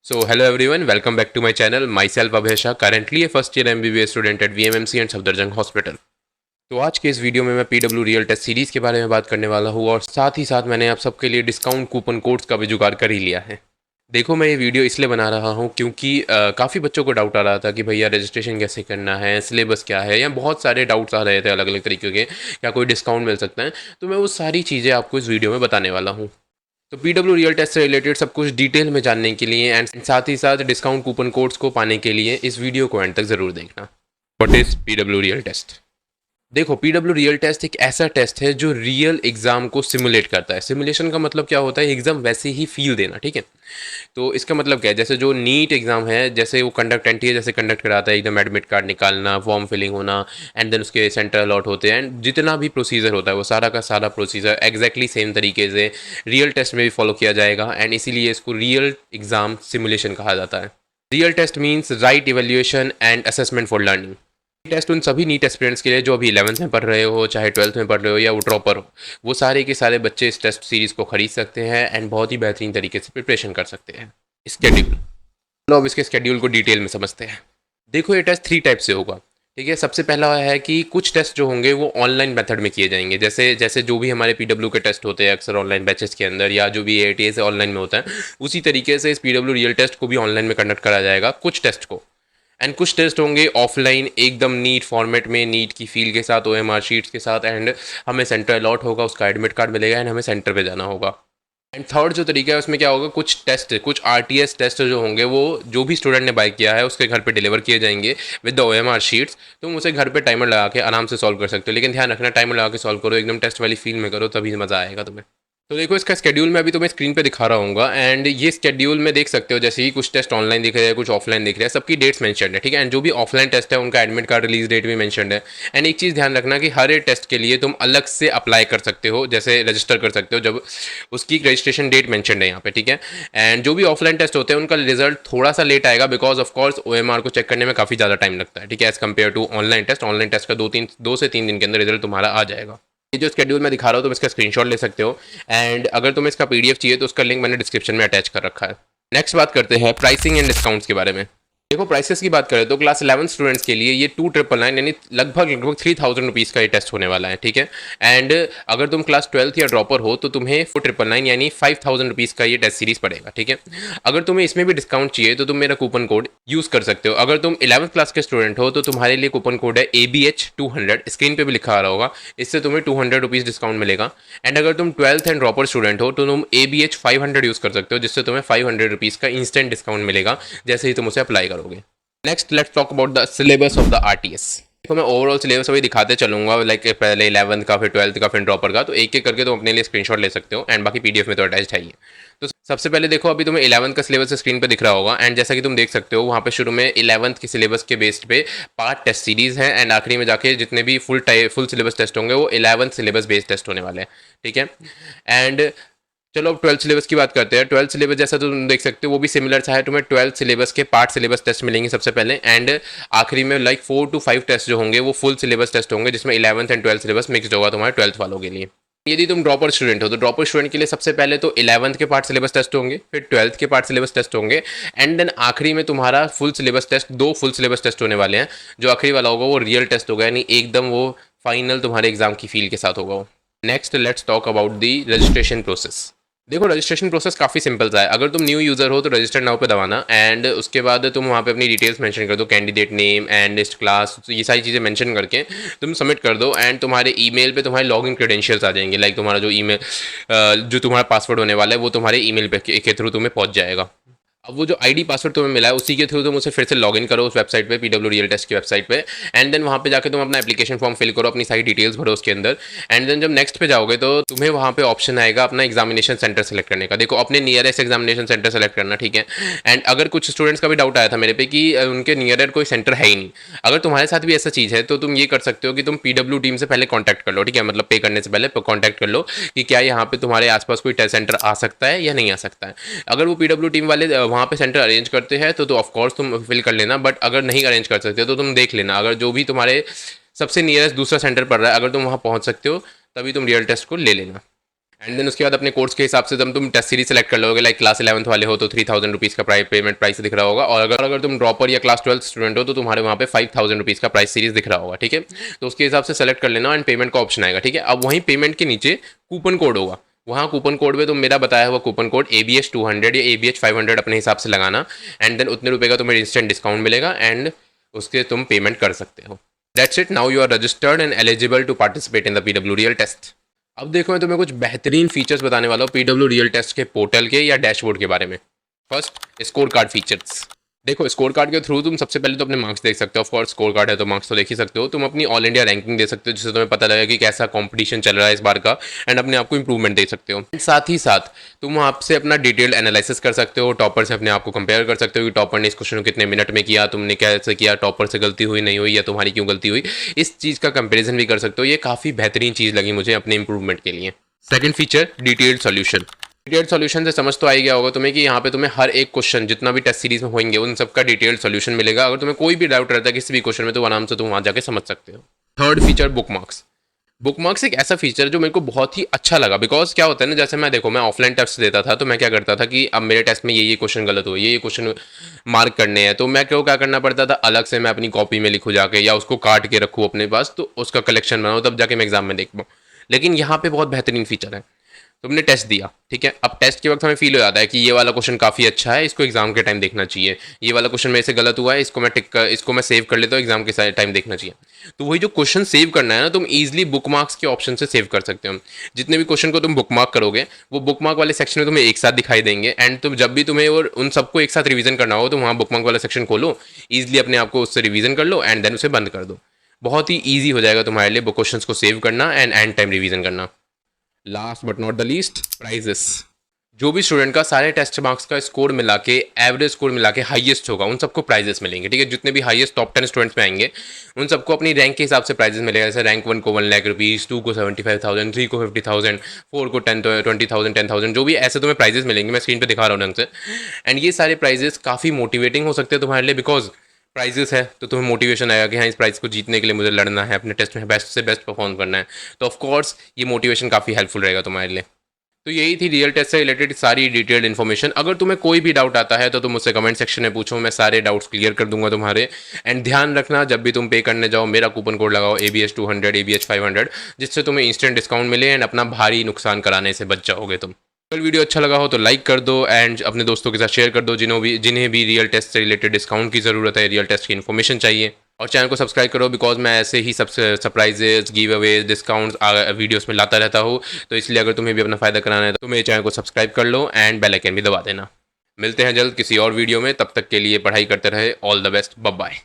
So hello everyone, welcome back to my channel. Myself Abhay Shah, currently a first year MBBS student at VMMC and Safdarjung Hospital. तो आज के इस video में मैं PW real test series के बारे में बात करने वाला हूँ और साथ ही साथ मैंने आप सबके लिए डिस्काउंट कूपन कोड्स का भी जुगाड़ कर ही लिया है। देखो मैं ये वीडियो इसलिए बना रहा हूँ क्योंकि काफ़ी बच्चों को डाउट आ रहा था कि भैया रजिस्ट्रेशन कैसे करना है, सिलेबस क्या है, या बहुत सारे डाउट्स आ रहे थे अलग अलग तरीके के, क्या कोई डिस्काउंट मिल सकता है। तो मैं वो सारी चीज़ें आपको इस वीडियो में बताने वाला हूँ। तो पीडब्ल्यू रियल टेस्ट से रिलेटेड सब कुछ डिटेल में जानने के लिए एंड साथ ही साथ डिस्काउंट कूपन कोड्स को पाने के लिए इस वीडियो को एंड तक ज़रूर देखना। What is PW real test? देखो पीडब्ल्यू रियल टेस्ट एक ऐसा टेस्ट है जो रियल एग्जाम को सिमुलेट करता है। सिमुलेशन का मतलब क्या होता है? एग्जाम वैसे ही फील देना, ठीक है। तो इसका मतलब क्या है, जैसे जो नीट एग्जाम है, जैसे वो कंडक्ट एनटीए जैसे कंडक्ट कराता है, एकदम एडमिट कार्ड निकालना, फॉर्म फिलिंग होना, एंड देन उसके सेंटर अलॉट होते हैं, एंड जितना भी प्रोसीजर होता है वो सारा का सारा प्रोसीजर एग्जैक्टली सेम तरीके से रियल टेस्ट में भी फॉलो किया जाएगा, एंड इसीलिए इसको रियल एग्जाम सिमुलेशन कहा जाता है। Real test means right evaluation and assessment for learning. Test उन सभी नीट एस्पिरेंट्स के लिए जो अभी 11th में पढ़ रहे हो, चाहे 12th में पढ़ रहे हो, या वो ड्रॉपर हो, वो सारे के सारे बच्चे इस टेस्ट सीरीज़ को खरीद सकते हैं एंड बहुत ही बेहतरीन तरीके से प्रिपरेशन कर सकते हैं। स्केड्यूल, चलो अब इसके स्केड्यूल को डिटेल में समझते हैं। देखो ये टेस्ट 3 टाइप से होगा, ठीक है। सबसे पहला है कि कुछ टेस्ट जो होंगे वो ऑनलाइन मेथड में किए जाएंगे, जैसे जैसे जो भी हमारे पीडब्ल्यू के टेस्ट होते हैं अक्सर ऑनलाइन बैचेस के अंदर, या जो भी एआईटीएस ऑनलाइन में होता है, उसी तरीके से इस पीडब्ल्यू रियल टेस्ट को भी ऑनलाइन में कंडक्ट करा जाएगा कुछ टेस्ट को। एंड कुछ टेस्ट होंगे ऑफलाइन, एकदम नीट फॉर्मेट में, नीट की फील के साथ, ओएमआर शीट्स के साथ, एंड हमें सेंटर अलॉट होगा, उसका एडमिट कार्ड मिलेगा एंड हमें सेंटर पे जाना होगा। एंड थर्ड जो तरीका है उसमें क्या होगा, कुछ टेस्ट, कुछ आरटीएस टेस्ट जो होंगे वो जो भी स्टूडेंट ने बाय किया है उसके घर पे डिलीवर किए जाएंगे विद द ओएमआर शीट्स। तुम उसे घर पे टाइमर लगा के आराम से सॉल्व कर सकते हो, लेकिन ध्यान रखना टाइमर लगा के सॉल्व करो, एकदम टेस्ट वाली फील में करो, तभी मज़ा आएगा तुम्हें। तो देखो इसका स्केड्यूल मैं अभी तुम्हें स्क्रीन पे दिखा रहा हूँ, एंड ये स्केड्यूल में देख सकते हो, जैसे ही कुछ टेस्ट ऑनलाइन दिख रहे हैं, कुछ ऑफलाइन दिख रहे हैं, सबकी डेट्स मेंशन्ड है, ठीक है। एंड जो भी ऑफलाइन टेस्ट है उनका एडमिट कार्ड रिलीज डेट भी मेंशन्ड है। एंड एक चीज़ ध्यान रखना कि हर एक टेस्ट के लिए तुम अलग से अप्लाई कर सकते हो, जैसे रजिस्टर कर सकते हो, जब उसकी रजिस्ट्रेशन डेट मेंशन्ड है यहाँ पे, ठीक है। एंड जो भी ऑफलाइन टेस्ट होते हैं उनका रिजल्ट थोड़ा सा लेट आएगा, बिकॉज ऑफ कोर्स ओएमआर को चेक करने में काफ़ी ज़्यादा टाइम लगता है, ठीक है, as compare to online test. Online test का 2 से 3 दिन के अंदर रिजल्ट तुम्हारा आ जाएगा। ये जो स्केड्यूल मैं दिखा रहा हूँ तुम इसका स्क्रीनशॉट ले सकते हो, एंड अगर तुम्हें इसका पीडीएफ चाहिए तो उसका लिंक मैंने डिस्क्रिप्शन में अटैच कर रखा है। नेक्स्ट बात करते हैं प्राइसिंग एंड डिस्काउंट्स के बारे में। देखो प्राइसेस की बात करें तो क्लास 11 स्टूडेंट्स के लिए ये 2999 यानी लगभग लगभग 3000 रुपीज़ का ये टेस्ट होने वाला है, ठीक है। एंड अगर तुम क्लास 12th या ड्रॉपर हो तो तुम्हें 4999 यानी 5000 रुपीज़ का ये टेस्ट सीरीज पड़ेगा, ठीक है। अगर तुम्हें इसमें भी डिस्काउंट चाहिए तो तुम मेरा कूपन कोड यूज़ कर सकते हो। अगर तुम 11th क्लास के स्टूडेंट हो तो तुम्हारे लिए कूपन कोड है ABH200, स्क्रीन पर भी लिखा आ रहा होगा, इससे तुम्हें 200 रुपीज़ डिस्काउंट मिलेगा। एंड अगर तुम 12th एंड ड्रॉपर स्टूडेंट हो तो तुम ABH500 यूज़ कर सकते हो, जिससे तुम्हें 500 रुपीज़ का इंस्टेंट डिस्काउंट मिलेगा जैसे ही तुम उसे अप्लाई करोगे। Next let's talk about the syllabus of the RTS. देखो मैं ओवरऑल सिलेबस अभी दिखाते चलूंगा, लाइक पहले 11th का, फिर 12th का, फिर ड्रॉपर का, तो एक एक करके तुम अपने लिए स्क्रीनशॉट ले सकते हो, एंड बाकी पीडीएफ में तो अटैच है ही। तो सबसे पहले देखो अभी तुम्हें 11th का सिलेबस स्क्रीन पे दिख रहा होगा, एंड जैसा कि तुम देख सकते हो वहाँ पे शुरू में 11th के सिलेबस के बेस्ड पे 5 टेस्ट सीरीज हैं, एंड आखिरी में जाके जितने भी फुल सिलेबस टेस्ट होंगे वो 11th सिलेबस बेस्ड टेस्ट होने वाले हैं, ठीक है। एंड चलो अब 12th सिलेबस की बात करते हैं। 12th सिलेबस जैसा तो तुम देख सकते हो वो भी सिमिलर सा है, तुम्हें 12th सिलेबस के पार्ट सिलेबस टेस्ट मिलेंगे सबसे पहले, एंड आखिरी में लाइक 4 to 5 टेस्ट जो होंगे वो फुल सिलेबस टेस्ट होंगे, जिसमें 11th and 12th syllabus mixed होगा तुम्हारे 12th वालों के लिए। यदि तुम ड्रॉपर स्टूडेंट हो तो ड्रॉपर स्टूडेंट के लिए सबसे पहले तो 11th के पार्ट सिलेबस टेस्ट होंगे, फिर 12th के पार्ट सिलेबस टेस्ट होंगे, एंड देन आखिरी में तुम्हारा full syllabus test, 2 full syllabus test होने वाले हैं। जो आखिरी वाला होगा वो रियल टेस्ट होगा, यानी एकदम वो फाइनल तुम्हारे एग्जाम की फील के साथ होगा। Next let's talk about the registration process. देखो रजिस्ट्रेशन प्रोसेस काफ़ी सिंपल सा है। अगर तुम न्यू यूज़र हो तो रजिस्टर नाउ पे दबाना, एंड उसके बाद तुम वहाँ पे अपनी डिटेल्स मेंशन कर दो, candidate name and list class, तो ये सारी चीज़ें मेंशन करके तुम सबमिट कर दो, एंड तुम्हारे ईमेल पे तुम्हारे लॉगिन क्रेडेंशियल्स आ जाएंगे, लाइक तुम्हारा जो ईमेल जो तुम्हारा पासवर्ड होने वाला है वो तुम्हारे ईमेल पे के थ्रू तुम्हें पहुँच जाएगा। अब वो जो आईडी पासवर्ड तुम्हें मिला है उसी के थ्रू तुम उसे फिर से लॉगिन करो उस वेबसाइट पे, पीडब्ल्यू रियल टेस्ट की वेबसाइट पे, एंड देन वहाँ पे जाके तुम अपना एप्लीकेशन फॉर्म फिल करो, अपनी सारी डिटेल्स भरो उसके अंदर, एंड देन जब नेक्स्ट पे जाओगे तो तुम्हें वहाँ पे ऑप्शन आएगा अपना एग्जामिनेशन सेंटर सेलेक्ट करने का। देखो अपने नियरेस्ट एग्जामिनेशन सेंटर सेलेक्ट करना, ठीक है। एंड अगर कुछ स्टूडेंट्स का भी डाउट आया था मेरे पे कि उनके नियर कोई सेंटर है ही नहीं, अगर तुम्हारे साथ भी ऐसा चीज़ है तो तुम ये कर सकते हो कि तुम पीडब्ल्यू टीम से पहले कॉन्टैक्ट कर लो, ठीक है, मतलब पे करने से पहले कॉन्टैक्ट कर लो कि क्या यहाँ पे तुम्हारे आसपास कोई टेस्ट सेंटर आ सकता है या नहीं आ सकता है। अगर वो पीडब्ल्यू टीम वाले वहाँ पे सेंटर अरेंज करते हैं तो ऑफ कोर्स तुम फिल कर लेना, बट अगर नहीं अरेंज कर सकते तो तुम देख लेना, अगर जो भी तुम्हारे सबसे नियरेस्ट दूसरा सेंटर पड़ रहा है अगर तुम वहाँ पहुँच सकते हो तभी तुम रियल टेस्ट को ले लेना। एंड देन उसके बाद अपने कोर्स के हिसाब से तुम टेस्ट सीरीज सेलेक्ट कर लोगे। लाइक क्लास 11th वाले हो तो 3000 रुपीज़ का पेमेंट प्राइस दिख रहा होगा, और अगर तुम ड्रॉपर या क्लास 12 स्टूडेंट हो तो तुम्हारे वहाँ पे 5000 रुपीज़ का प्राइस सीरीज दिख रहा होगा। ठीक है, तो उसके हिसाब से सेलेक्ट कर लेना एंड पेमेंट का ऑप्शन आएगा। ठीक है, अब वहीं पेमेंट के नीचे कूपन कोड होगा, वहाँ कूपन कोड में तुम मेरा बताया हुआ कूपन कोड ABH 200 या ABH 500 अपने हिसाब से लगाना, एंड देन उतने रुपये का तुम्हें इंस्टेंट डिस्काउंट मिलेगा एंड उसके तुम पेमेंट कर सकते हो। That's it, now you are registered and eligible to participate in the PW real test. अब देखो मैं तुम्हें कुछ बेहतरीन फीचर्स बताने वाला हूँ PW रियल टेस्ट के पोर्टल के या डैशबोर्ड के बारे में। First, score card features. देखो स्कोर कार्ड के थ्रू तुम सबसे पहले तो अपने मार्क्स देख सकते हो। ऑफ कोर्स स्कोर कार्ड है तो मार्क्स तो देख ही सकते हो। तुम अपनी ऑल इंडिया रैंकिंग दे सकते हो, जिससे तुम्हें पता लगेगा कि कैसा कंपटीशन चल रहा है इस बार का, एंड अपने आप को इंप्रूवमेंट दे सकते हो। साथ ही साथ तुम वहाँ से अपना डिटेल एनालिसिस कर सकते हो, टॉपर से अपने आप को कंपेयर कर सकते हो कि टॉपर ने इस क्वेश्चन को कितने मिनट में किया, तुमने कैसे किया, टॉपर से गलती हुई नहीं हुई या तुम्हारी क्यों गलती हुई, इस चीज़ का कंपेरिजन भी कर सकते हो। ये काफ़ी बेहतरीन चीज़ लगी मुझे अपने इंप्रूवमेंट के लिए। Second feature, detailed solution. Detailed solution से समझ तो आ ही गया होगा तुम्हें कि यहाँ पे तुम्हें हर एक क्वेश्चन जितना भी टेस्ट सीरीज में होंगे उन सबका डिटेल्ड सॉल्यूशन मिलेगा। अगर तुम्हें कोई भी डाउट रहता है किसी भी क्वेश्चन में तो आराम से तुम वहाँ जाके समझ सकते हो। Third feature, book marks. Book marks एक ऐसा फीचर जो मेरे को बहुत ही अच्छा लगा, बिकॉज क्या होता है ना, जैसे मैं ऑफलाइन टेस्ट देता था तो मैं क्या करता था कि अब मेरे टेस्ट में ये क्वेश्चन गलत हो, ये क्वेश्चन मार्क करने हैं, तो मैं क्या करना पड़ता था, अलग से मैं अपनी कॉपी में लिखूँ जाके या उसको काट के रखूँ अपने पास, तो उसका कलेक्शन बनाऊँ तब जाके मैं एग्जाम में देख पाऊँ। लेकिन यहाँ पे बहुत बेहतरीन फीचर है। तुमने टेस्ट दिया, ठीक है, अब टेस्ट के वक्त हमें फील हो जाता है कि ये वाला क्वेश्चन काफ़ी अच्छा है, इसको एग्जाम के टाइम देखना चाहिए, ये वाला क्वेश्चन मेरे से गलत हुआ है, इसको मैं सेव कर लेता हूँ, एग्जाम के टाइम देखना चाहिए। तो वही जो क्वेश्चन सेव करना है ना, तुम ईजिली बुक मार्क्स के ऑप्शन से सेव कर सकते हो। जितने भी क्वेश्चन को तुम बुक मार्क करोगे वो बुक मार्क वाले सेक्शन में तुम्हें एक साथ दिखाई देंगे, एंड तुम जब भी तुम्हें और उन सबको एक साथ रिवीजन करना हो तो वहाँ बुक मार्क वाला सेक्शन खोलो, ईजिली अपने आप को उससे रिवीजन कर लो एंड देन उसे बंद कर दो। बहुत ही ईजी हो जाएगा तुम्हारे लिए बुक क्वेश्चन को सेव करना एंड टाइम रिवीजन करना। Last but not the least, prizes. जो भी स्टूडेंट का सारे टेस्ट मार्क्स का स्कोर मिला के एवरेज स्कोर मिला के हाईएस्ट होगा उन सबको प्राइजेस मिलेंगे। ठीक है, जितने भी हाईएस्ट टॉप 10 स्टूडेंट्स में आएंगे उन सबको अपनी रैंक के हिसाब से प्राइजेस मिलेगा। जैसे रैंक 1 को 1 लाख रुपीज़, 2 को 75,000, 3 को 50,000, 4 को 20,000, 10,000, जो भी ऐसे तुम्हें प्राइजेस मिलेंगे। मैं स्क्रीन पर दिखा रहा हूँ ढंग से। एंड ये सारे प्राइजेस काफ़ी मोटिवेटिंग हो सकते हैं तुम्हारे लिए, बिकॉज प्राइजेस है तो तुम्हें मोटिवेशन आएगा कि हाँ इस प्राइस को जीतने के लिए मुझे लड़ना है, अपने टेस्ट में बेस्ट से बेस्ट परफॉर्म करना है। तो ऑफ कोर्स ये मोटिवेशन काफ़ी हेल्पफुल रहेगा तुम्हारे लिए। तो यही थी रियल टेस्ट से रिलेटेड सारी डिटेल्ड इन्फॉर्मेशन। अगर तुम्हें कोई भी डाउट आता है तो तुम मुझसे कमेंट सेक्शन में पूछो, मैं सारे डाउट्स क्लियर कर दूंगा तुम्हारे। एंड ध्यान रखना जब भी तुम पे करने जाओ मेरा कूपन कोड लगाओ ABH 200 ABH 500, जिससे तुम्हें इंस्टेंट डिस्काउंट मिले एंड अपना भारी नुकसान कराने से बच जाओगे तुम। कल वीडियो अच्छा लगा हो तो लाइक कर दो एंड अपने दोस्तों के साथ शेयर कर दो जिन्हें भी रियल टेस्ट से रिलेटेड डिस्काउंट की ज़रूरत है, रियल टेस्ट की इन्फॉर्मेशन चाहिए। और चैनल को सब्सक्राइब करो, बिकॉज मैं ऐसे ही सब surprises, give away, discounts videos में लाता रहता हूँ। तो इसलिए अगर तुम्हें भी अपना फ़ायदा कराना है तो मेरे चैनल को सब्सक्राइब कर लो एंड बेल आइकन भी दबा देना। मिलते हैं जल्द किसी और वीडियो में, तब तक के लिए पढ़ाई करते रहे। All the best, bye bye.